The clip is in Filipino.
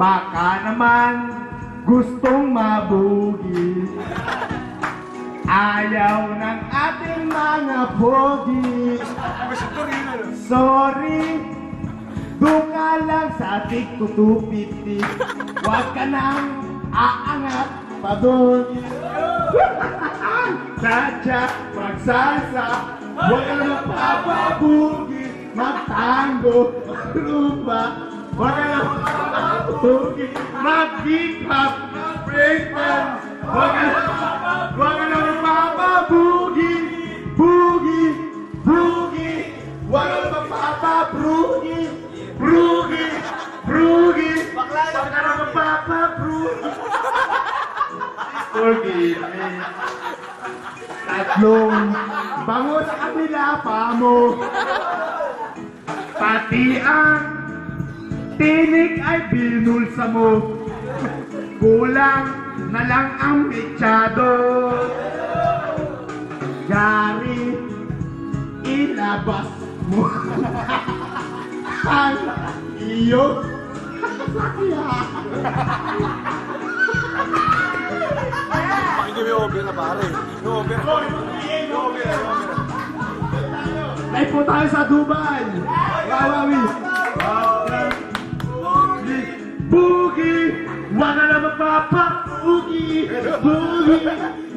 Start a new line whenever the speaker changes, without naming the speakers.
Baka naman gustong mabugi. Ayaw ng ating mga pogi. Sorry, doon ka lang sa ating tutupiti. Huwag ka nang aangat pa doon. Sadya, magsasa, huwag ka nang papabugi. Magtango, rumba, huwag ka nang papabugi. Mag-hip hop, break dance, huwag ka nang papabugi. Bugi, bugi, huwag ka nang papabugi. Brugi, brugi, huwag ka nang papabugi. Forgive me. Tatlong bango sa kabila pa mo. Pati ang tinik ay binulsa mo. Kulang na lang ang mechado. Gari, ilabas mo ang iyong sasakyan.
Pakinggan mo yung over na pare. Yung over.
Live po tayo sa Dubai. Wawawi. Boogie, wag ka na magpapabugi. Boogie,